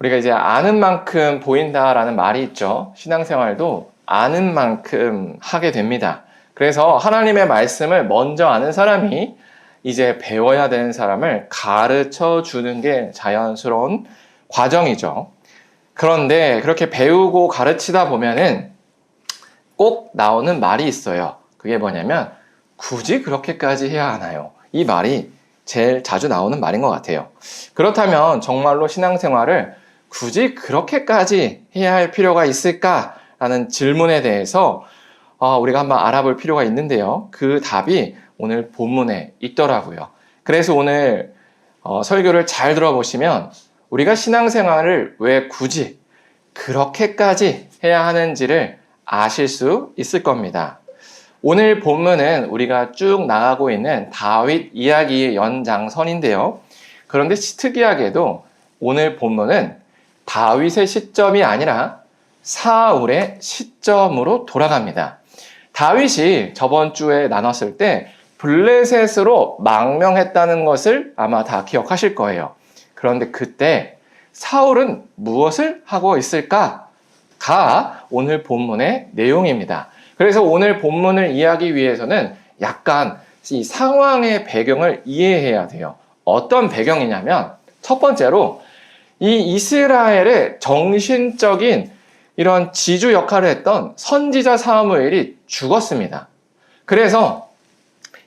우리가 이제 아는 만큼 보인다라는 말이 있죠. 신앙생활도 아는 만큼 하게 됩니다. 그래서 하나님의 말씀을 먼저 아는 사람이 이제 배워야 되는 사람을 가르쳐 주는 게 자연스러운 과정이죠. 그런데 그렇게 배우고 가르치다 보면은 꼭 나오는 말이 있어요. 그게 뭐냐면 굳이 그렇게까지 해야 하나요? 이 말이 제일 자주 나오는 말인 것 같아요. 그렇다면 정말로 신앙생활을 굳이 그렇게까지 해야 할 필요가 있을까라는 질문에 대해서 우리가 한번 알아볼 필요가 있는데요. 그 답이 오늘 본문에 있더라고요. 그래서 오늘 설교를 잘 들어보시면 우리가 신앙생활을 왜 굳이 그렇게까지 해야 하는지를 아실 수 있을 겁니다. 오늘 본문은 우리가 쭉 나가고 있는 다윗 이야기의 연장선인데요. 그런데 특이하게도 오늘 본문은 다윗의 시점이 아니라 사울의 시점으로 돌아갑니다. 다윗이 저번 주에 나눴을 때 블레셋으로 망명했다는 것을 아마 다 기억하실 거예요. 그런데 그때 사울은 무엇을 하고 있을까가 오늘 본문의 내용입니다. 그래서 오늘 본문을 이해하기 위해서는 약간 이 상황의 배경을 이해해야 돼요. 어떤 배경이냐면 첫 번째로 이 이스라엘의 정신적인 이런 지주 역할을 했던 선지자 사무엘이 죽었습니다. 그래서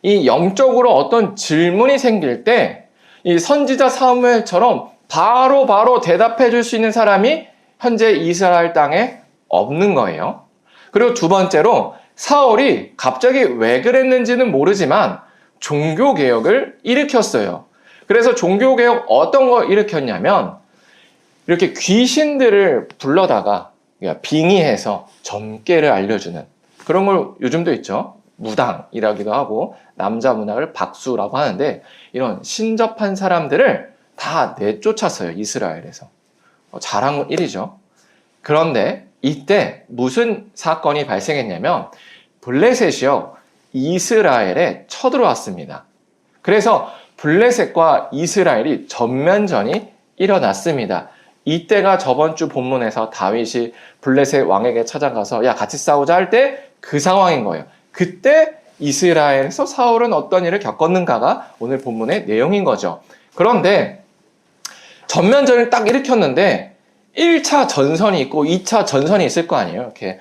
이 영적으로 어떤 질문이 생길 때 이 선지자 사무엘처럼 바로 대답해 줄 수 있는 사람이 현재 이스라엘 땅에 없는 거예요. 그리고 두 번째로 사울이 갑자기 왜 그랬는지는 모르지만 종교개혁을 일으켰어요. 그래서 종교개혁 어떤 거 일으켰냐면 이렇게 귀신들을 불러다가 빙의해서 점괘를 알려주는 그런 걸 요즘도 있죠. 무당이라기도 하고 남자 문학을 박수라고 하는데 이런 신접한 사람들을 다 내쫓았어요. 이스라엘에서. 잘한 일이죠. 그런데 이때 무슨 사건이 발생했냐면 블레셋이요. 이스라엘에 쳐들어왔습니다. 그래서 블레셋과 이스라엘이 전면전이 일어났습니다. 이때가 저번 주 본문에서 다윗이 블레셋 왕에게 찾아가서 야 같이 싸우자 할 때 그 상황인 거예요. 그때 이스라엘에서 사울은 어떤 일을 겪었는가가 오늘 본문의 내용인 거죠. 그런데 전면전을 딱 일으켰는데 1차 전선이 있고 2차 전선이 있을 거 아니에요. 이렇게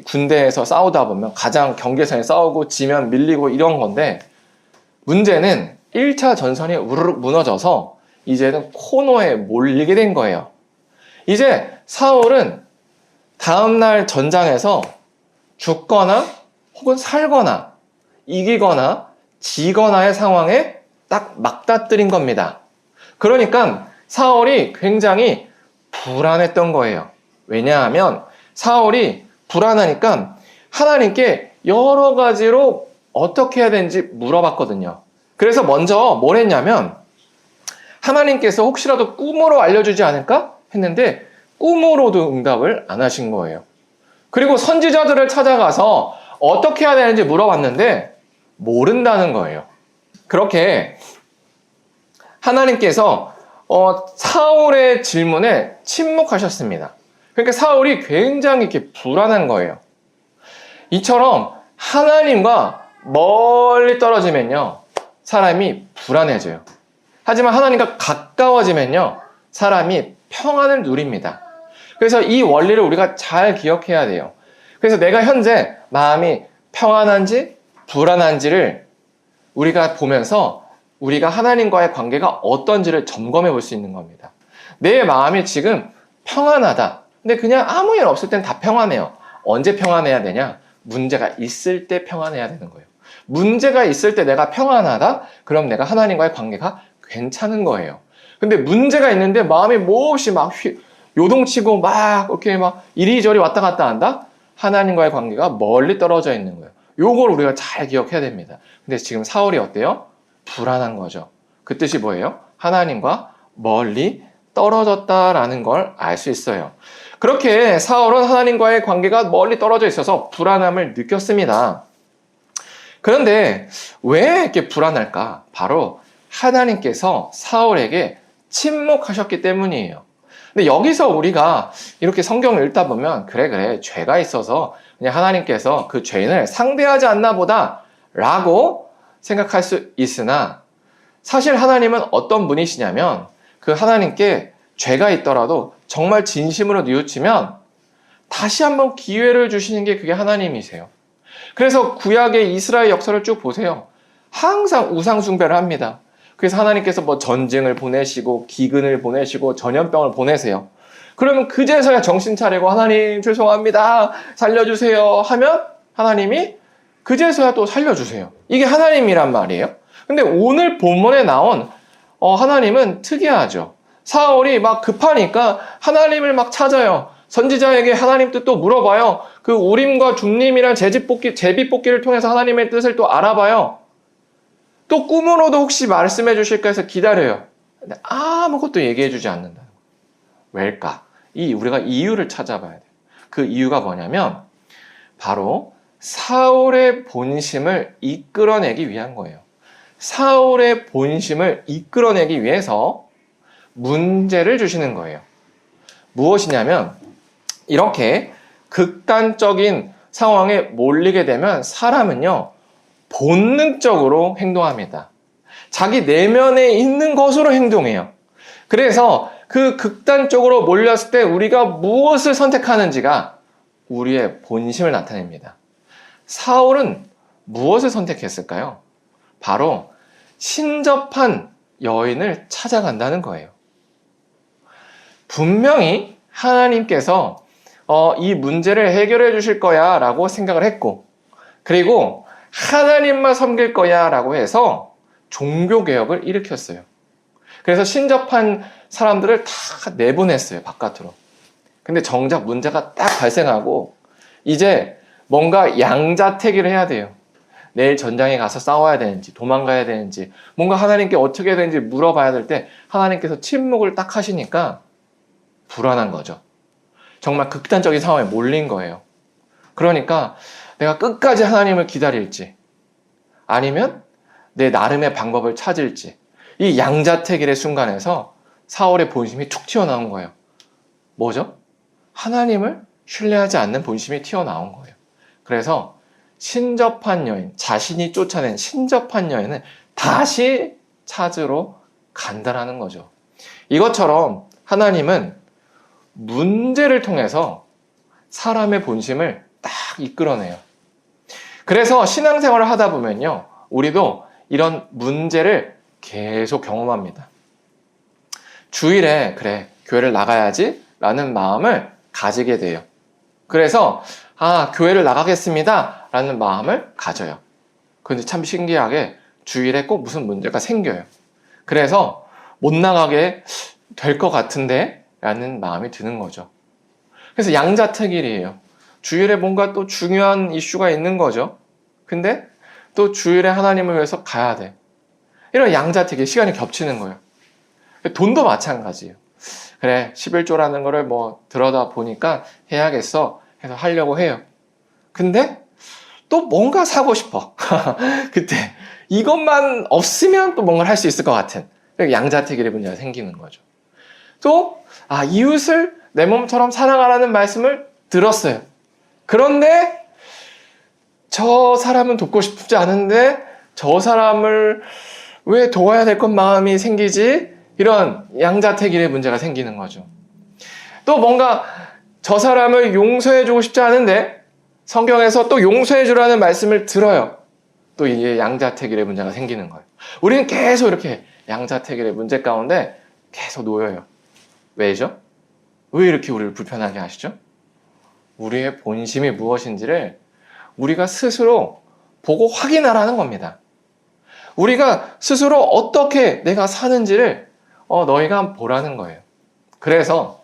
군대에서 싸우다 보면 가장 경계선에 싸우고 지면 밀리고 이런 건데 문제는 1차 전선이 우르르 무너져서 이제는 코너에 몰리게 된 거예요. 이제 사울은 다음날 전장에서 죽거나 혹은 살거나 이기거나 지거나의 상황에 딱 맞닥뜨린 겁니다. 그러니까 사울이 굉장히 불안했던 거예요. 왜냐하면 사울이 불안하니까 하나님께 여러 가지로 어떻게 해야 되는지 물어봤거든요. 그래서 먼저 뭘 했냐면 하나님께서 혹시라도 꿈으로 알려주지 않을까 했는데 꿈으로도 응답을 안 하신 거예요. 그리고 선지자들을 찾아가서 어떻게 해야 되는지 물어봤는데 모른다는 거예요. 그렇게 하나님께서 사울의 질문에 침묵하셨습니다. 그러니까 사울이 굉장히 이렇게 불안한 거예요. 이처럼 하나님과 멀리 떨어지면요, 사람이 불안해져요. 하지만 하나님과 가까워지면요, 사람이 평안을 누립니다. 그래서 이 원리를 우리가 잘 기억해야 돼요. 그래서 내가 현재 마음이 평안한지 불안한지를 우리가 보면서 우리가 하나님과의 관계가 어떤지를 점검해 볼 수 있는 겁니다. 내 마음이 지금 평안하다. 근데 그냥 아무 일 없을 땐 다 평안해요. 언제 평안해야 되냐? 문제가 있을 때 평안해야 되는 거예요. 문제가 있을 때 내가 평안하다? 그럼 내가 하나님과의 관계가 괜찮은 거예요. 근데 문제가 있는데 마음이 몹시 막 요동치고 막 이렇게 막 이리저리 왔다 갔다 한다? 하나님과의 관계가 멀리 떨어져 있는 거예요. 요걸 우리가 잘 기억해야 됩니다. 근데 지금 사울이 어때요? 불안한 거죠. 그 뜻이 뭐예요? 하나님과 멀리 떨어졌다라는 걸 알 수 있어요. 그렇게 사울은 하나님과의 관계가 멀리 떨어져 있어서 불안함을 느꼈습니다. 그런데 왜 이렇게 불안할까? 바로 하나님께서 사울에게 침묵하셨기 때문이에요. 근데 여기서 우리가 이렇게 성경을 읽다 보면 그래 죄가 있어서 그냥 하나님께서 그 죄인을 상대하지 않나 보다 라고 생각할 수 있으나 사실 하나님은 어떤 분이시냐면 그 하나님께 죄가 있더라도 정말 진심으로 뉘우치면 다시 한번 기회를 주시는 게 그게 하나님이세요. 그래서 구약의 이스라엘 역사를 쭉 보세요. 항상 우상 숭배를 합니다. 그래서 하나님께서 뭐 전쟁을 보내시고 기근을 보내시고 전염병을 보내세요. 그러면 그제서야 정신 차리고 하나님 죄송합니다 살려주세요 하면 하나님이 그제서야 또 살려주세요. 이게 하나님이란 말이에요. 근데 오늘 본문에 나온 하나님은 특이하죠. 사울이 막 급하니까 하나님을 막 찾아요. 선지자에게 하나님 뜻도 물어봐요. 그 우림과 둠림이란 제비뽑기를 통해서 하나님의 뜻을 또 알아봐요. 또 꿈으로도 혹시 말씀해 주실까 해서 기다려요. 근데 아무것도 얘기해 주지 않는다. 왜일까? 우리가 이유를 찾아봐야 돼요. 그 이유가 뭐냐면 바로 사울의 본심을 이끌어내기 위한 거예요. 사울의 본심을 이끌어내기 위해서 문제를 주시는 거예요. 무엇이냐면 이렇게 극단적인 상황에 몰리게 되면 사람은요 본능적으로 행동합니다. 자기 내면에 있는 것으로 행동해요. 그래서 그 극단적으로 몰렸을 때 우리가 무엇을 선택하는지가 우리의 본심을 나타냅니다. 사울은 무엇을 선택했을까요? 바로 신접한 여인을 찾아간다는 거예요. 분명히 하나님께서 이 문제를 해결해 주실 거야 라고 생각을 했고, 그리고 하나님만 섬길 거야 라고 해서 종교개혁을 일으켰어요. 그래서 신접한 사람들을 다 내보냈어요, 바깥으로. 근데 정작 문제가 딱 발생하고 이제 뭔가 양자택일을 해야 돼요. 내일 전장에 가서 싸워야 되는지 도망가야 되는지 뭔가 하나님께 어떻게 해야 되는지 물어봐야 될 때 하나님께서 침묵을 딱 하시니까 불안한 거죠. 정말 극단적인 상황에 몰린 거예요. 그러니까 내가 끝까지 하나님을 기다릴지 아니면 내 나름의 방법을 찾을지, 이 양자택일의 순간에서 사울의 본심이 툭 튀어나온 거예요. 뭐죠? 하나님을 신뢰하지 않는 본심이 튀어나온 거예요. 그래서 신접한 여인, 자신이 쫓아낸 신접한 여인을 다시 찾으러 간다라는 거죠. 이것처럼 하나님은 문제를 통해서 사람의 본심을 딱 이끌어내요. 그래서 신앙생활을 하다 보면요, 우리도 이런 문제를 계속 경험합니다. 주일에 그래 교회를 나가야지 라는 마음을 가지게 돼요. 그래서 교회를 나가겠습니다 라는 마음을 가져요. 그런데 참 신기하게 주일에 꼭 무슨 문제가 생겨요. 그래서 못 나가게 될 것 같은데 라는 마음이 드는 거죠. 그래서 양자택일이에요. 주일에 뭔가 또 중요한 이슈가 있는 거죠. 근데 또 주일에 하나님을 위해서 가야 돼. 이런 양자택일, 시간이 겹치는 거예요. 돈도 마찬가지예요. 그래 11조라는 거를 뭐 들여다 보니까 해야겠어 해서 하려고 해요. 근데 또 뭔가 사고 싶어. 그때 이것만 없으면 또 뭔가를 할 수 있을 것 같은 양자택일의 문제가 생기는 거죠. 또 이웃을 내 몸처럼 사랑하라는 말씀을 들었어요. 그런데 저 사람은 돕고 싶지 않은데 저 사람을 왜 도와야 될 것 마음이 생기지? 이런 양자택일의 문제가 생기는 거죠. 또 뭔가 저 사람을 용서해주고 싶지 않은데 성경에서 또 용서해주라는 말씀을 들어요. 또 이게 양자택일의 문제가 생기는 거예요. 우리는 계속 이렇게 양자택일의 문제 가운데 계속 놓여요. 왜죠? 왜 이렇게 우리를 불편하게 하시죠? 우리의 본심이 무엇인지를 우리가 스스로 보고 확인하라는 겁니다. 우리가 스스로 어떻게 내가 사는지를 너희가 한번 보라는 거예요. 그래서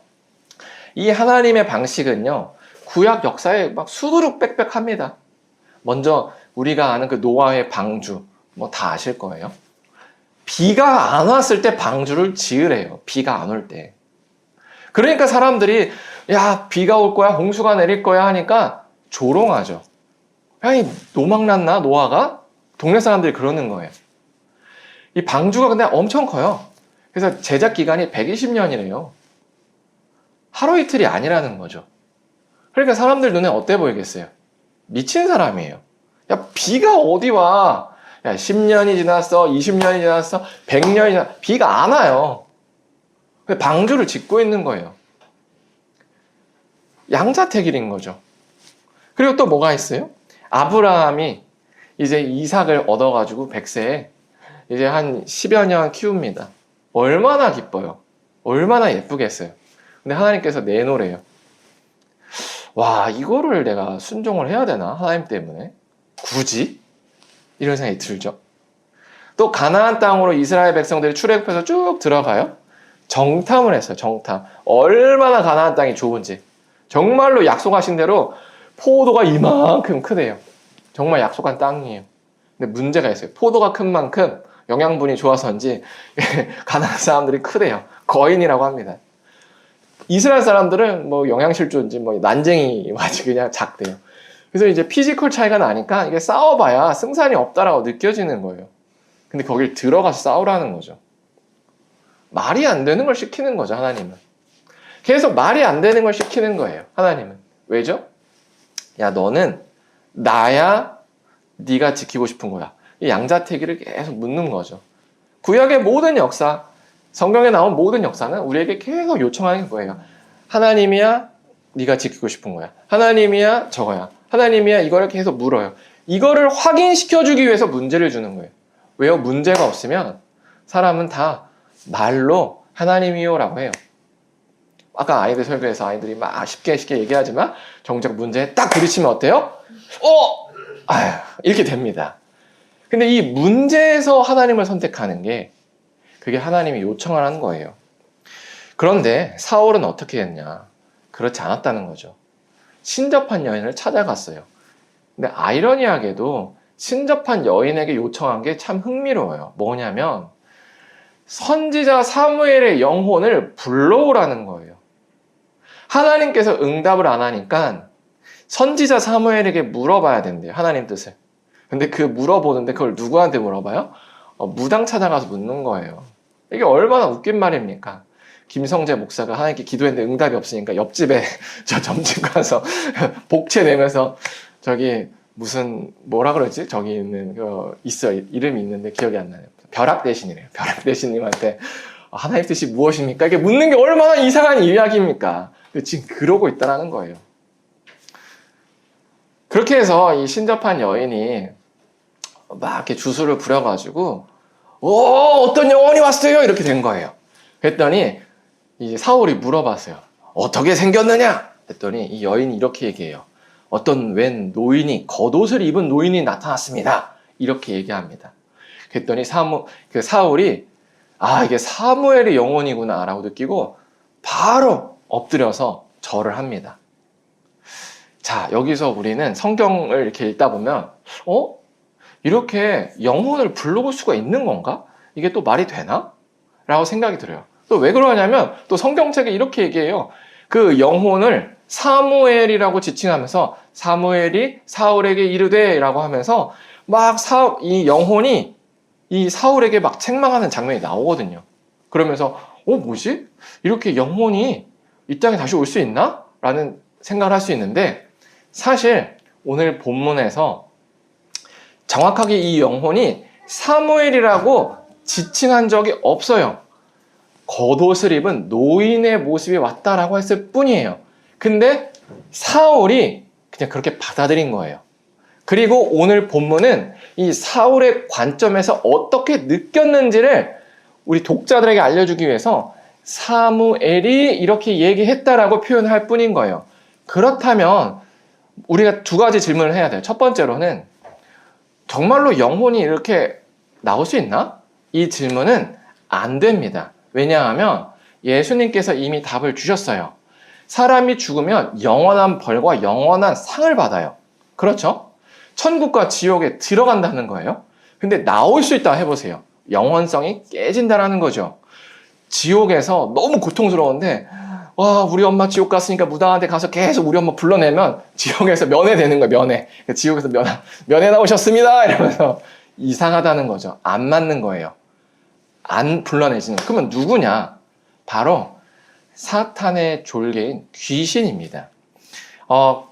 이 하나님의 방식은요, 구약 역사에 막 수두룩 빽빽합니다. 먼저 우리가 아는 그 노아의 방주, 뭐 다 아실 거예요. 비가 안 왔을 때 방주를 지으래요. 비가 안 올 때. 그러니까 사람들이 야 비가 올 거야, 홍수가 내릴 거야 하니까 조롱하죠. 아니 노망났나 노아가? 동네 사람들이 그러는 거예요. 이 방주가 근데 엄청 커요. 그래서 제작 기간이 120년이래요. 하루 이틀이 아니라는 거죠. 그러니까 사람들 눈에 어때 보이겠어요? 미친 사람이에요. 야, 비가 어디 와? 야, 10년이 지났어, 20년이 지났어, 100년이 지났어. 비가 안 와요. 방주를 짓고 있는 거예요. 양자택일인 거죠. 그리고 또 뭐가 있어요? 아브라함이 이제 이삭을 얻어가지고 100세에 이제 한 10여 년 키웁니다. 얼마나 기뻐요. 얼마나 예쁘겠어요. 근데 하나님께서 내놓으래요. 와, 이거를 내가 순종을 해야 되나? 하나님 때문에? 굳이? 이런 생각이 들죠. 또 가나안 땅으로 이스라엘 백성들이 출애굽해서 쭉 들어가요. 정탐을 했어요. 정탐. 얼마나 가나안 땅이 좋은지. 정말로 약속하신 대로 포도가 이만큼 크대요. 정말 약속한 땅이에요. 근데 문제가 있어요. 포도가 큰 만큼 영양분이 좋아서인지 가나안 사람들이 크대요. 거인이라고 합니다. 이스라엘 사람들은 뭐 영양실조인지 뭐 난쟁이 맞이 그냥 작대요. 그래서 이제 피지컬 차이가 나니까 이게 싸워봐야 승산이 없다라고 느껴지는 거예요. 근데 거길 들어가서 싸우라는 거죠. 말이 안 되는 걸 시키는 거죠, 하나님은. 계속 말이 안 되는 걸 시키는 거예요, 하나님은. 왜죠? 야, 너는 나야 네가 지키고 싶은 거야. 이 양자택일을 계속 묻는 거죠. 구약의 모든 역사, 성경에 나온 모든 역사는 우리에게 계속 요청하는 게 뭐예요? 하나님이야 네가 지키고 싶은 거야. 하나님이야 저거야. 하나님이야 이거를 계속 물어요. 이거를 확인시켜주기 위해서 문제를 주는 거예요. 왜요? 문제가 없으면 사람은 다 말로 하나님이요 라고 해요. 아까 아이들 설교에서 아이들이 막 쉽게 얘기하지만 정작 문제에 딱 부딪히면 어때요? 아휴, 이렇게 됩니다. 근데 이 문제에서 하나님을 선택하는 게 그게 하나님이 요청하는 거예요. 그런데 사울은 어떻게 했냐? 그렇지 않았다는 거죠. 신접한 여인을 찾아갔어요. 근데 아이러니하게도 신접한 여인에게 요청한 게 참 흥미로워요. 뭐냐면 선지자 사무엘의 영혼을 불러오라는 거예요. 하나님께서 응답을 안 하니까 선지자 사무엘에게 물어봐야 된대요. 하나님 뜻을. 근데 그 물어보는데 그걸 누구한테 물어봐요? 무당 찾아가서 묻는 거예요. 이게 얼마나 웃긴 말입니까? 김성재 목사가 하나님께 기도했는데 응답이 없으니까 옆집에 저 점집 가서 복채 내면서 저기 무슨 뭐라 그러지? 저기 있는 있어요. 이름이 있는데 기억이 안 나요. 벼락 대신이래요. 벼락 대신님한테 하나님 뜻이 무엇입니까? 이게 묻는 게 얼마나 이상한 이야기입니까? 지금 그러고 있다라는 거예요. 그렇게 해서 이 신접한 여인이 막 이렇게 주술을 부려가지고 어떤 영혼이 왔어요 이렇게 된 거예요. 그랬더니 이제 사울이 물어봤어요. 어떻게 생겼느냐? 했더니 이 여인이 이렇게 얘기해요. 어떤 웬 노인이 겉옷을 입은 노인이 나타났습니다. 이렇게 얘기합니다. 그랬더니 사울이 이게 사무엘의 영혼이구나 라고 느끼고 바로 엎드려서 절을 합니다. 자, 여기서 우리는 성경을 이렇게 읽다 보면 이렇게 영혼을 불러볼 수가 있는 건가? 이게 또 말이 되나? 라고 생각이 들어요. 또 왜 그러냐면 또 성경책에 이렇게 얘기해요. 그 영혼을 사무엘이라고 지칭하면서 사무엘이 사울에게 이르되 라고 하면서 막 이 영혼이 이 사울에게 막 책망하는 장면이 나오거든요. 그러면서 뭐지? 이렇게 영혼이 이 땅에 다시 올 수 있나? 라는 생각을 할 수 있는데 사실 오늘 본문에서 정확하게 이 영혼이 사무엘이라고 지칭한 적이 없어요. 겉옷을 입은 노인의 모습이 왔다라고 했을 뿐이에요. 근데 사울이 그냥 그렇게 받아들인 거예요. 그리고 오늘 본문은 이 사울의 관점에서 어떻게 느꼈는지를 우리 독자들에게 알려주기 위해서 사무엘이 이렇게 얘기했다라고 표현할 뿐인 거예요. 그렇다면 우리가 두 가지 질문을 해야 돼요. 첫 번째로는 정말로 영혼이 이렇게 나올 수 있나? 이 질문은 안 됩니다. 왜냐하면 예수님께서 이미 답을 주셨어요. 사람이 죽으면 영원한 벌과 영원한 상을 받아요. 그렇죠? 천국과 지옥에 들어간다는 거예요. 근데 나올 수 있다 해보세요. 영원성이 깨진다라는 거죠. 지옥에서 너무 고통스러운데 우리 엄마 지옥 갔으니까 무당한테 가서 계속 우리 엄마 불러내면 지옥에서 면회되는 거예요. 면회. 지옥에서 면회 나오셨습니다 이러면서 이상하다는 거죠. 안 맞는 거예요. 안 불러내지는. 그러면 누구냐? 바로 사탄의 졸개인 귀신입니다.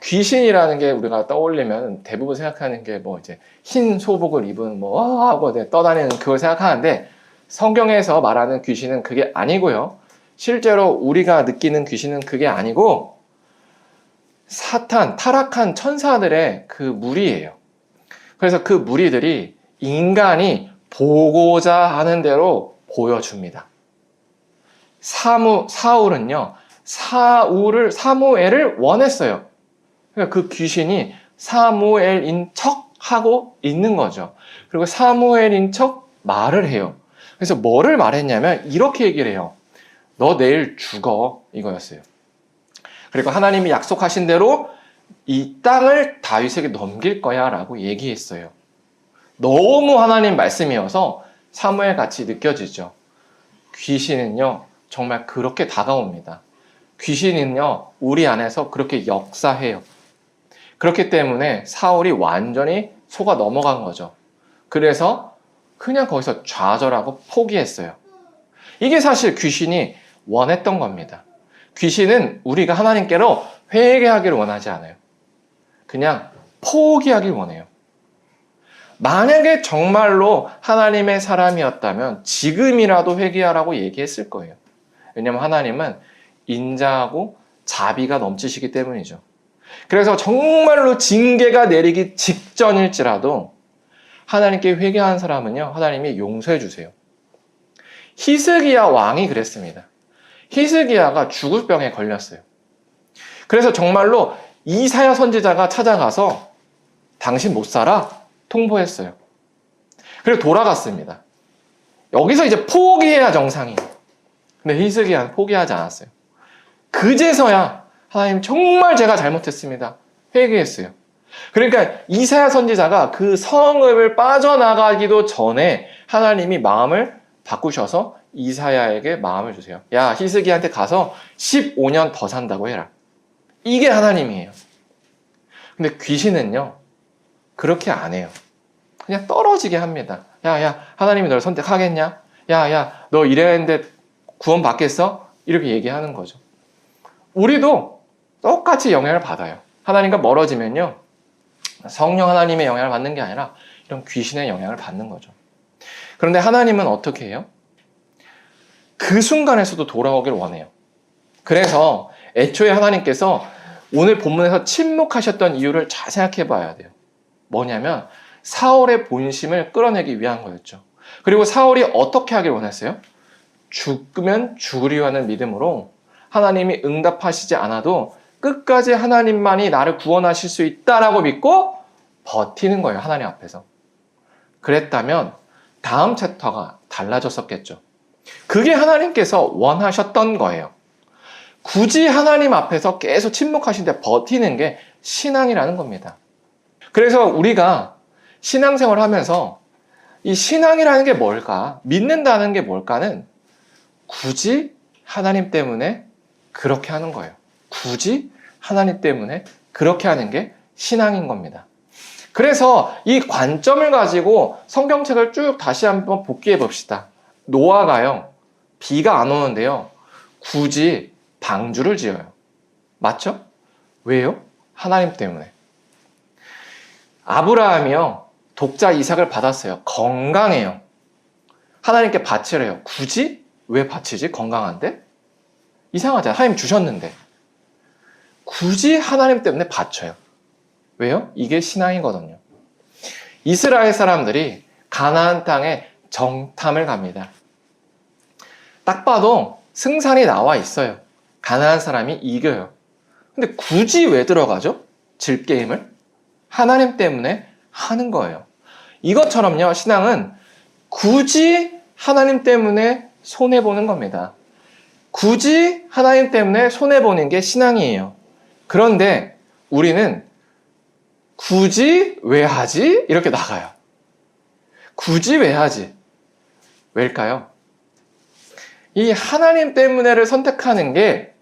귀신이라는 게 우리가 떠올리면 대부분 생각하는 게 뭐 이제 흰 소복을 입은 뭐 하고 떠다니는 그걸 생각하는데, 성경에서 말하는 귀신은 그게 아니고요. 실제로 우리가 느끼는 귀신은 그게 아니고 사탄, 타락한 천사들의 그 무리예요. 그래서 그 무리들이 인간이 보고자 하는 대로 보여줍니다. 사울은요, 사무엘을 원했어요. 그러니까 그 귀신이 사무엘인 척 하고 있는 거죠. 그리고 사무엘인 척 말을 해요. 그래서 뭐를 말했냐면 이렇게 얘기를 해요. 너 내일 죽어, 이거였어요. 그리고 하나님이 약속하신 대로 이 땅을 다윗에게 넘길 거야 라고 얘기했어요. 너무 하나님 말씀이어서 사무엘 같이 느껴지죠. 귀신은요, 정말 그렇게 다가옵니다. 귀신은요, 우리 안에서 그렇게 역사해요. 그렇기 때문에 사울이 완전히 속아 넘어간 거죠. 그래서 그냥 거기서 좌절하고 포기했어요. 이게 사실 귀신이 원했던 겁니다. 귀신은 우리가 하나님께로 회개하기를 원하지 않아요. 그냥 포기하길 원해요. 만약에 정말로 하나님의 사람이었다면 지금이라도 회개하라고 얘기했을 거예요. 왜냐하면 하나님은 인자하고 자비가 넘치시기 때문이죠. 그래서 정말로 징계가 내리기 직전일지라도 하나님께 회개한 사람은요, 하나님이 용서해 주세요. 히스기야 왕이 그랬습니다. 히스기야가 죽을 병에 걸렸어요. 그래서 정말로 이사야 선지자가 찾아가서 당신 못 살아? 통보했어요. 그리고 돌아갔습니다. 여기서 이제 포기해야 정상이에요. 근데 히스기야는 포기하지 않았어요. 그제서야 하나님 정말 제가 잘못했습니다. 회개했어요. 그러니까 이사야 선지자가 그 성읍을 빠져나가기도 전에 하나님이 마음을 바꾸셔서 이사야에게 마음을 주세요. 야, 히스기야한테 가서 15년 더 산다고 해라. 이게 하나님이에요. 근데 귀신은요, 그렇게 안 해요. 그냥 떨어지게 합니다. 야, 하나님이 널 선택하겠냐? 야, 너 이랬는데 구원 받겠어? 이렇게 얘기하는 거죠. 우리도 똑같이 영향을 받아요. 하나님과 멀어지면요, 성령 하나님의 영향을 받는 게 아니라 이런 귀신의 영향을 받는 거죠. 그런데 하나님은 어떻게 해요? 그 순간에서도 돌아오길 원해요. 그래서 애초에 하나님께서 오늘 본문에서 침묵하셨던 이유를 잘 생각해 봐야 돼요. 뭐냐면 사울의 본심을 끌어내기 위한 거였죠. 그리고 사울이 어떻게 하길 원했어요? 죽으면 죽으리라 하는 믿음으로 하나님이 응답하시지 않아도 끝까지 하나님만이 나를 구원하실 수 있다라고 믿고 버티는 거예요. 하나님 앞에서. 그랬다면 다음 챕터가 달라졌었겠죠. 그게 하나님께서 원하셨던 거예요. 굳이 하나님 앞에서 계속 침묵하시는데 버티는 게 신앙이라는 겁니다. 그래서 우리가 신앙생활을 하면서 이 신앙이라는 게 뭘까? 믿는다는 게 뭘까는 굳이 하나님 때문에 그렇게 하는 거예요. 굳이 하나님 때문에 그렇게 하는 게 신앙인 겁니다. 그래서 이 관점을 가지고 성경책을 쭉 다시 한번 복기해 봅시다. 노아가요, 비가 안 오는데요, 굳이 방주를 지어요. 맞죠? 왜요? 하나님 때문에. 아브라함이요, 독자 이삭을 받았어요. 건강해요. 하나님께 바치래요. 굳이? 왜 바치지? 건강한데? 이상하잖아요. 하나님 주셨는데. 굳이 하나님 때문에 바쳐요. 왜요? 이게 신앙이거든요. 이스라엘 사람들이 가나안 땅에 정탐을 갑니다. 딱 봐도 승산이 나와 있어요. 가나안 사람이 이겨요. 근데 굳이 왜 들어가죠? 질게임을? 하나님 때문에 하는 거예요. 이것처럼요, 신앙은 굳이 하나님 때문에 손해보는 겁니다. 굳이 하나님 때문에 손해보는 게 신앙이에요. 그런데 우리는 굳이 왜 하지? 이렇게 나가요. 굳이 왜 하지? 왜일까요? 이 하나님 때문에를 선택하는 게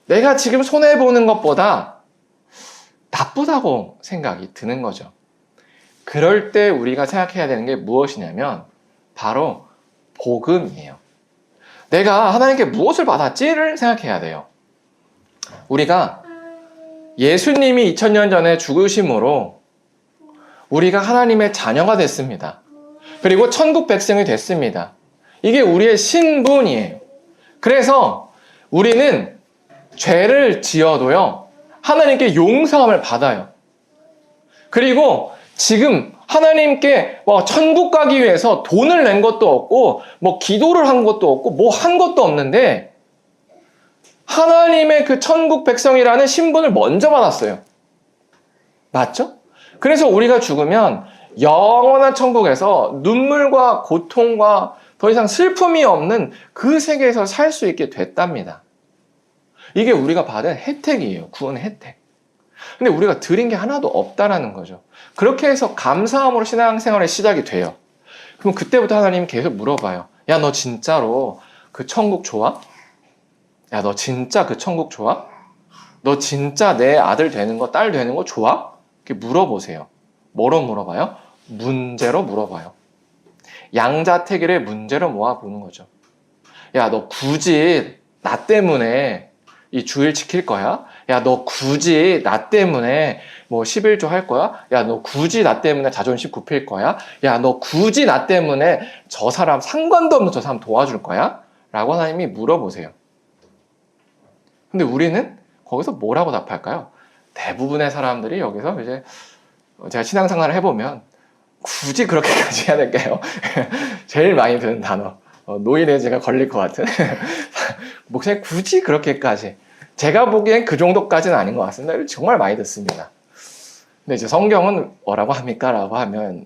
내가 지금 손해보는 것보다 나쁘다고 생각이 드는 거죠. 그럴 때 우리가 생각해야 되는 게 무엇이냐면 바로 복음이에요. 내가 하나님께 무엇을 받았지를 생각해야 돼요. 우리가 예수님이 2000년 전에 죽으심으로 우리가 하나님의 자녀가 됐습니다. 그리고 천국 백성이 됐습니다. 이게 우리의 신분이에요. 그래서 우리는 죄를 지어도요, 하나님께 용서함을 받아요. 그리고 지금 하나님께 천국 가기 위해서 돈을 낸 것도 없고, 기도를 한 것도 없고, 한 것도 없는데, 하나님의 그 천국 백성이라는 신분을 먼저 받았어요. 맞죠? 그래서 우리가 죽으면 영원한 천국에서 눈물과 고통과 더 이상 슬픔이 없는 그 세계에서 살 수 있게 됐답니다. 이게 우리가 받은 혜택이에요. 구원의 혜택. 근데 우리가 드린 게 하나도 없다라는 거죠. 그렇게 해서 감사함으로 신앙생활의 시작이 돼요. 그럼 그때부터 하나님이 계속 물어봐요. 야, 너 진짜로 그 천국 좋아? 야, 너 진짜 그 천국 좋아? 너 진짜 내 아들 되는 거, 딸 되는 거 좋아? 이렇게 물어보세요. 뭐로 물어봐요? 문제로 물어봐요. 양자택일의 문제로 모아보는 거죠. 야, 너 굳이 나 때문에 이 주일 지킬 거야? 야, 너 굳이 나 때문에 11조 할 거야? 야, 너 굳이 나 때문에 자존심 굽힐 거야? 야, 너 굳이 나 때문에 저 사람, 상관도 없는 저 사람 도와줄 거야? 라고 하나님이 물어보세요. 근데 우리는 거기서 뭐라고 답할까요? 대부분의 사람들이 여기서 이제 제가 신앙생활을 해보면 굳이 그렇게까지 해야 될까요? 제일 많이 드는 단어. 노인에 제가 걸릴 것 같은. 목사님 굳이 그렇게까지. 제가 보기엔 그 정도까지는 아닌 것 같습니다. 정말 많이 듣습니다. 근데 이제 성경은 뭐라고 합니까? 라고 하면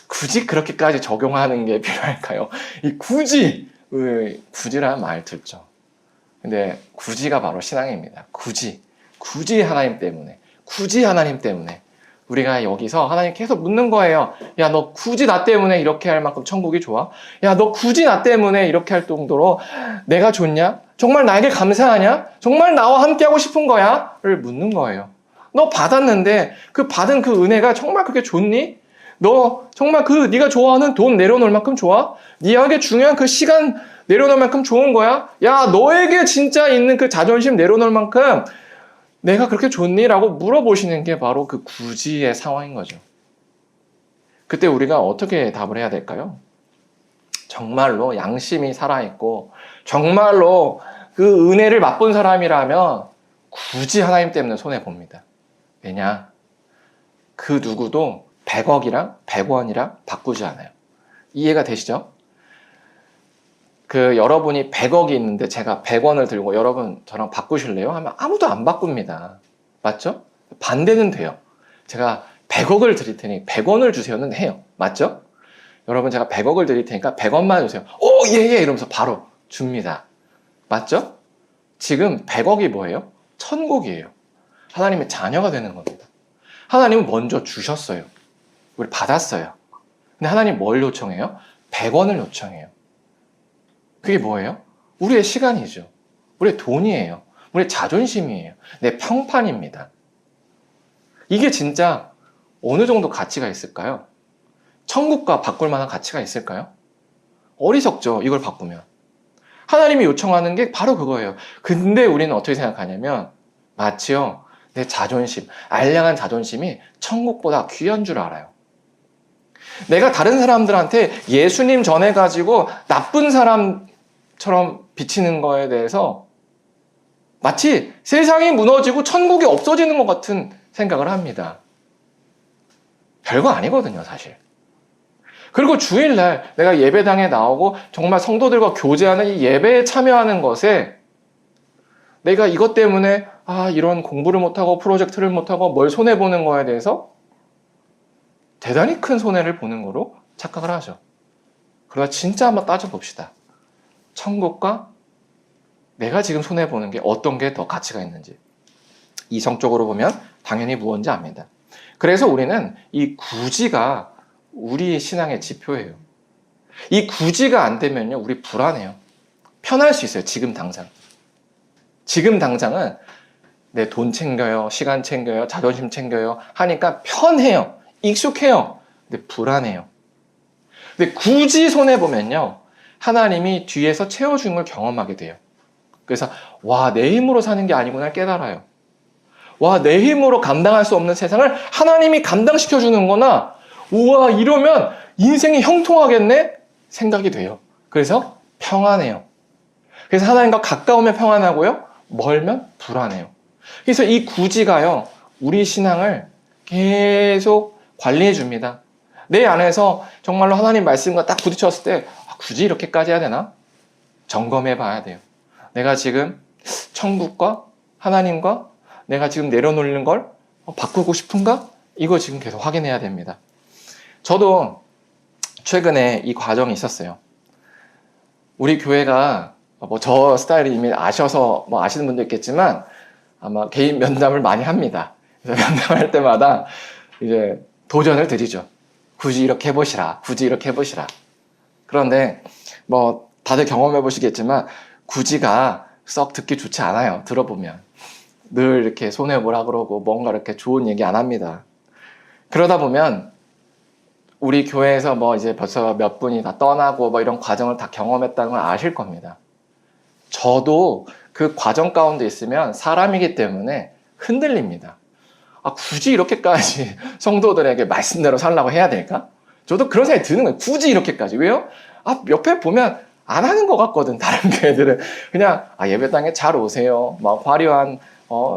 굳이 그렇게까지 적용하는 게 필요할까요? 이 굳이라는 말 듣죠. 근데 굳이가 바로 신앙입니다. 굳이 하나님 때문에, 굳이 하나님 때문에 우리가 여기서 하나님 계속 묻는 거예요. 야, 너 굳이 나 때문에 이렇게 할 만큼 천국이 좋아? 야, 너 굳이 나 때문에 이렇게 할 정도로 내가 좋냐? 정말 나에게 감사하냐? 정말 나와 함께 하고 싶은 거야? 를 묻는 거예요. 너 받았는데 그 받은 그 은혜가 정말 그렇게 좋니? 너 정말 네가 좋아하는 돈 내려놓을 만큼 좋아? 네에게 중요한 그 시간 내려놓을 만큼 좋은 거야? 야, 너에게 진짜 있는 그 자존심 내려놓을 만큼 내가 그렇게 좋니? 라고 물어보시는 게 바로 그 굳이의 상황인 거죠. 그때 우리가 어떻게 답을 해야 될까요? 정말로 양심이 살아있고 정말로 그 은혜를 맛본 사람이라면 굳이 하나님 때문에 손해봅니다. 왜냐? 그 누구도 100억이랑 100원이랑 바꾸지 않아요. 이해가 되시죠? 여러분이 100억이 있는데 제가 100원을 들고 여러분 저랑 바꾸실래요? 하면 아무도 안 바꿉니다. 맞죠? 반대는 돼요. 제가 100억을 드릴 테니 100원을 주세요는 해요. 맞죠? 여러분 제가 100억을 드릴 테니까 100원만 주세요. 오, 예, 이러면서 바로 줍니다. 맞죠? 지금 100억이 뭐예요? 천국이에요. 하나님의 자녀가 되는 겁니다. 하나님은 먼저 주셨어요. 우리 받았어요. 근데 하나님 뭘 요청해요? 100원을 요청해요. 그게 뭐예요? 우리의 시간이죠. 우리의 돈이에요. 우리의 자존심이에요. 내 평판입니다. 이게 진짜 어느 정도 가치가 있을까요? 천국과 바꿀 만한 가치가 있을까요? 어리석죠. 이걸 바꾸면. 하나님이 요청하는 게 바로 그거예요. 근데 우리는 어떻게 생각하냐면 마치요. 내 자존심, 알량한 자존심이 천국보다 귀한 줄 알아요. 내가 다른 사람들한테 예수님 전해가지고 나쁜 사람처럼 비치는 거에 대해서 마치 세상이 무너지고 천국이 없어지는 것 같은 생각을 합니다. 별거 아니거든요, 사실. 그리고 주일날 내가 예배당에 나오고 정말 성도들과 교제하는 이 예배에 참여하는 것에 내가 이것 때문에 이런 공부를 못하고 프로젝트를 못하고 뭘 손해보는 거에 대해서 대단히 큰 손해를 보는 거로 착각을 하죠. 그러나 진짜 한번 따져봅시다. 천국과 내가 지금 손해보는 게 어떤 게 더 가치가 있는지. 이성적으로 보면 당연히 무언지 압니다. 그래서 우리는 이 굳이가 우리의 신앙의 지표예요. 이 굳이가 안 되면요, 우리 불안해요. 편할 수 있어요, 지금 당장. 지금 당장은 내 돈 챙겨요, 시간 챙겨요, 자존심 챙겨요 하니까 편해요, 익숙해요. 근데 불안해요. 근데 굳이 손해보면요, 하나님이 뒤에서 채워주는 걸 경험하게 돼요. 그래서 와, 내 힘으로 사는 게 아니구나 깨달아요. 와, 내 힘으로 감당할 수 없는 세상을 하나님이 감당시켜 주는구나. 우와, 이러면 인생이 형통하겠네? 생각이 돼요. 그래서 평안해요. 그래서 하나님과 가까우면 평안하고요, 멀면 불안해요. 그래서 이 구지가요, 우리 신앙을 계속 관리해 줍니다. 내 안에서 정말로 하나님 말씀과 딱 부딪혔을 때 굳이 이렇게까지 해야 되나? 점검해 봐야 돼요. 내가 지금 천국과 하나님과 내가 지금 내려놓는 걸 바꾸고 싶은가? 이거 지금 계속 확인해야 됩니다. 저도 최근에 이 과정이 있었어요. 우리 교회가 뭐 저 스타일을 이미 아셔서 뭐 아시는 분도 있겠지만 아마 개인 면담을 많이 합니다. 그래서 면담할 때마다 이제 도전을 드리죠. 굳이 이렇게 해보시라. 굳이 이렇게 해보시라. 그런데 뭐 다들 경험해 보시겠지만 굳이가 썩 듣기 좋지 않아요. 들어보면 늘 이렇게 손해보라 그러고 뭔가 이렇게 좋은 얘기 안 합니다. 그러다 보면 우리 교회에서 뭐 이제 벌써 몇 분이 다 떠나고 뭐 이런 과정을 다 경험했다는 걸 아실 겁니다. 저도 그 과정 가운데 있으면 사람이기 때문에 흔들립니다. 아, 굳이 이렇게까지 성도들에게 말씀대로 살라고 해야 될까? 저도 그런 생각이 드는 거예요. 굳이 이렇게까지. 왜요? 아, 옆에 보면 안 하는 것 같거든. 다른 교회들은 그냥 예배당에 잘 오세요. 막 화려한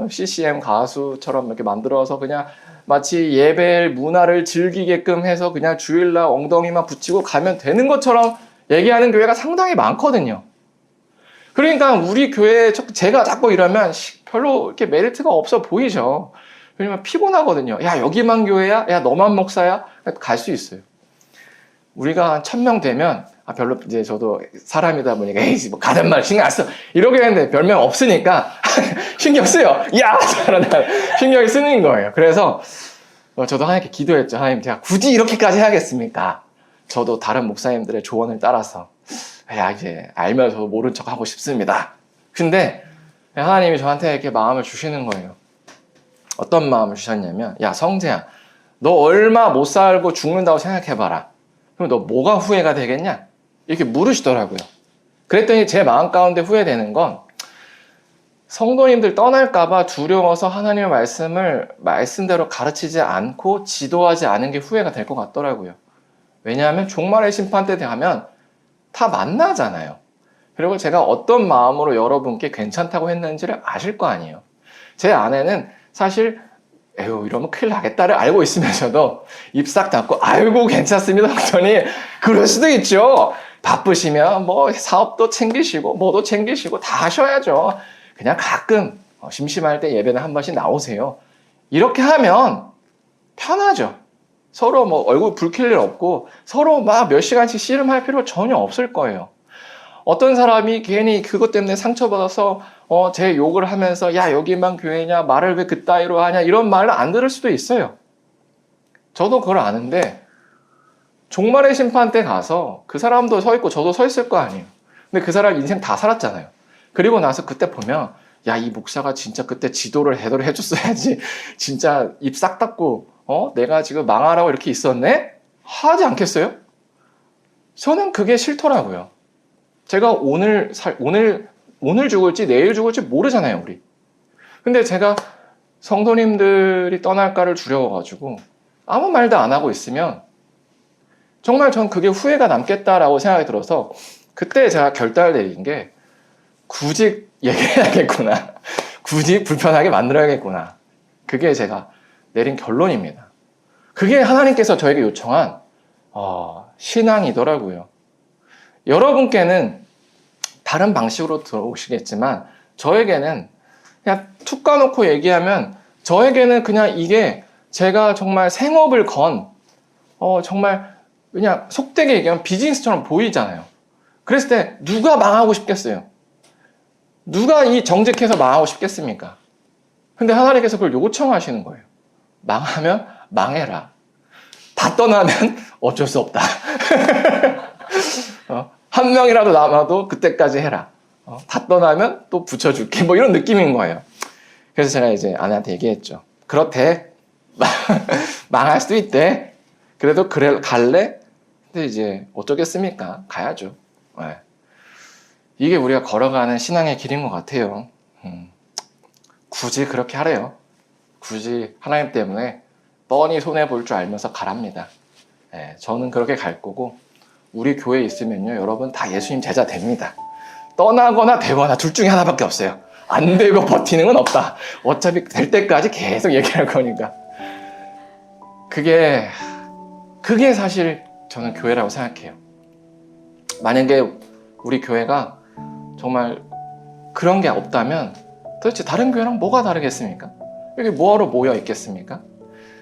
CCM 가수처럼 이렇게 만들어서 그냥 마치 예배 문화를 즐기게끔 해서 그냥 주일날 엉덩이만 붙이고 가면 되는 것처럼 얘기하는 교회가 상당히 많거든요. 그러니까 우리 교회에 제가 자꾸 이러면 별로 이렇게 메리트가 없어 보이죠. 왜냐면 피곤하거든요. 야, 여기만 교회야? 야, 너만 목사야? 갈 수 있어요. 우리가 한 1000명 되면 별로 이제 저도 사람이다 보니까 에이, 뭐 가든 말 신경 안 써. 이러게 했는데 별명 없으니까 신경 쓰여. 야! 신경이 쓰는 거예요. 그래서 저도 하나님께 기도했죠. 하나님, 제가 굳이 이렇게까지 해야겠습니까? 저도 다른 목사님들의 조언을 따라서 야, 이제 알면서 모른 척 하고 싶습니다. 근데 하나님이 저한테 이렇게 마음을 주시는 거예요. 어떤 마음을 주셨냐면, 야, 성재야, 너 얼마 못 살고 죽는다고 생각해봐라. 그럼 너 뭐가 후회가 되겠냐? 이렇게 물으시더라고요. 그랬더니 제 마음 가운데 후회되는 건 성도님들 떠날까봐 두려워서 하나님의 말씀을 말씀대로 가르치지 않고 지도하지 않은 게 후회가 될 것 같더라고요. 왜냐하면 종말의 심판 때 되면 다 만나잖아요. 그리고 제가 어떤 마음으로 여러분께 괜찮다고 했는지를 아실 거 아니에요. 제 아내는 사실 에휴 이러면 큰일 나겠다를 알고 있으면서도 입 싹 닫고 아이고 괜찮습니다 했더니 그럴 수도 있죠. 바쁘시면 뭐 사업도 챙기시고 뭐도 챙기시고 다 하셔야죠. 그냥 가끔 심심할 때 예배는 한 번씩 나오세요. 이렇게 하면 편하죠. 서로 뭐 얼굴 붉힐 일 없고 서로 막 몇 시간씩 씨름할 필요 전혀 없을 거예요. 어떤 사람이 괜히 그것 때문에 상처받아서 제 욕을 하면서 야 여기만 교회냐 말을 왜 그따위로 하냐 이런 말을 안 들을 수도 있어요. 저도 그걸 아는데 종말의 심판 때 가서 그 사람도 서 있고 저도 서 있을 거 아니에요. 근데 그 사람 인생 다 살았잖아요. 그리고 나서 그때 보면 야 이 목사가 진짜 그때 지도를 제대로 해줬어야지 진짜 입 싹 닫고 내가 지금 망하라고 이렇게 있었네? 하지 않겠어요? 저는 그게 싫더라고요. 제가 오늘 죽을지 내일 죽을지 모르잖아요, 우리. 근데 제가 성도님들이 떠날까를 두려워가지고 아무 말도 안 하고 있으면 정말 전 그게 후회가 남겠다라고 생각이 들어서 그때 제가 결단을 내린 게 굳이 얘기해야겠구나. 굳이 불편하게 만들어야겠구나. 그게 제가 내린 결론입니다. 그게 하나님께서 저에게 요청한 신앙이더라고요. 여러분께는 다른 방식으로 들어오시겠지만 저에게는 그냥 툭 까놓고 얘기하면 저에게는 그냥 이게 제가 정말 생업을 건 정말 그냥 속되게 얘기하면 비즈니스처럼 보이잖아요. 그랬을 때 누가 망하고 싶겠어요? 누가 이 정직해서 망하고 싶겠습니까? 근데 하나님께서 그걸 요청하시는 거예요. 망하면 망해라. 다 떠나면 어쩔 수 없다. 한 명이라도 남아도 그때까지 해라. 다 떠나면 또 붙여줄게. 뭐 이런 느낌인 거예요. 그래서 제가 이제 아내한테 얘기했죠. 그렇대. 망할 수도 있대. 그래도 그래 갈래? 근데 이제 어쩌겠습니까? 가야죠. 네. 이게 우리가 걸어가는 신앙의 길인 것 같아요. 굳이 그렇게 하래요. 굳이 하나님 때문에 뻔히 손해볼 줄 알면서 가랍니다. 네, 저는 그렇게 갈 거고, 우리 교회에 있으면요, 여러분 다 예수님 제자 됩니다. 떠나거나 되거나 둘 중에 하나밖에 없어요. 안 되고 버티는 건 없다. 어차피 될 때까지 계속 얘기할 거니까. 그게 사실 저는 교회라고 생각해요. 만약에 우리 교회가 정말 그런 게 없다면 도대체 다른 교회랑 뭐가 다르겠습니까? 여기 뭐하러 모여 있겠습니까?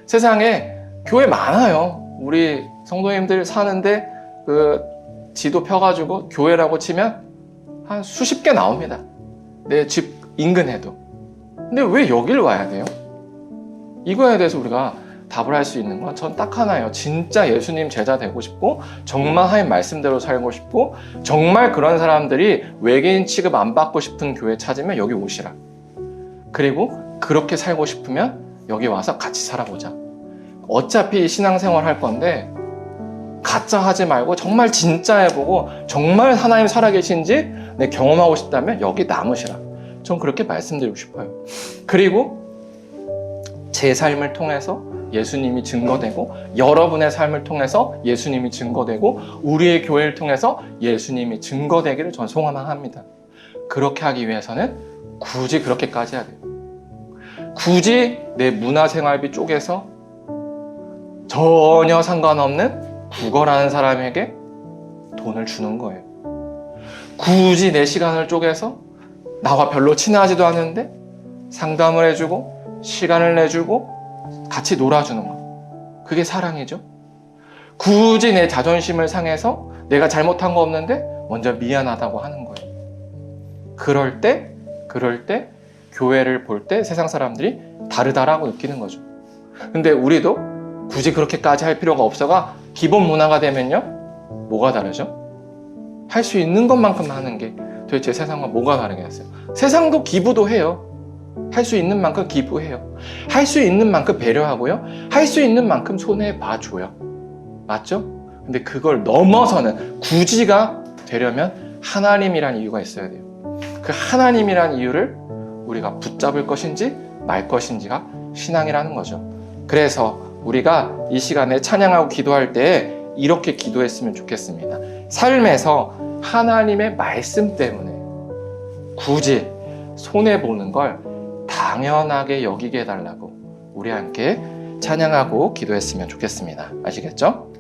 세상에 교회 많아요. 우리 성도님들 사는데 그 지도 펴가지고 교회라고 치면 한 수십 개 나옵니다. 내 집 인근에도. 근데 왜 여길 와야 돼요? 이거에 대해서 우리가 답을 할 수 있는 건 전 딱 하나예요. 진짜 예수님 제자 되고 싶고, 정말 하나님 말씀대로 살고 싶고, 정말 그런 사람들이 외계인 취급 안 받고 싶은 교회 찾으면 여기 오시라. 그리고 그렇게 살고 싶으면 여기 와서 같이 살아보자. 어차피 신앙생활 할 건데 가짜 하지 말고 정말 진짜 해보고 정말 하나님 살아계신지 내 경험하고 싶다면 여기 남으시라. 전 그렇게 말씀드리고 싶어요. 그리고 제 삶을 통해서 예수님이 증거되고, 여러분의 삶을 통해서 예수님이 증거되고, 우리의 교회를 통해서 예수님이 증거되기를 전 소망합니다. 그렇게 하기 위해서는 굳이 그렇게까지 해야 돼요. 굳이 내 문화생활비 쪽에서 전혀 상관없는 국어라는 사람에게 돈을 주는 거예요. 굳이 내 시간을 쪼개서 나와 별로 친하지도 않은데 상담을 해주고 시간을 내주고 같이 놀아주는 거. 그게 사랑이죠. 굳이 내 자존심을 상해서 내가 잘못한 거 없는데 먼저 미안하다고 하는 거예요. 그럴 때 교회를 볼 때 세상 사람들이 다르다라고 느끼는 거죠. 근데 우리도 굳이 그렇게까지 할 필요가 없어가 기본 문화가 되면요, 뭐가 다르죠? 할 수 있는 것만큼 하는 게 도대체 세상과 뭐가 다르겠어요? 세상도 기부도 해요. 할 수 있는 만큼 기부해요. 할 수 있는 만큼 배려하고요. 할 수 있는 만큼 손해 봐줘요. 맞죠? 근데 그걸 넘어서는 굳이가 되려면 하나님이란 이유가 있어야 돼요. 그 하나님이란 이유를 우리가 붙잡을 것인지 말 것인지가 신앙이라는 거죠. 그래서 우리가 이 시간에 찬양하고 기도할 때 이렇게 기도했으면 좋겠습니다. 삶에서 하나님의 말씀 때문에 굳이 손해보는 걸 당연하게 여기게 해달라고 우리 함께 찬양하고 기도했으면 좋겠습니다. 아시겠죠?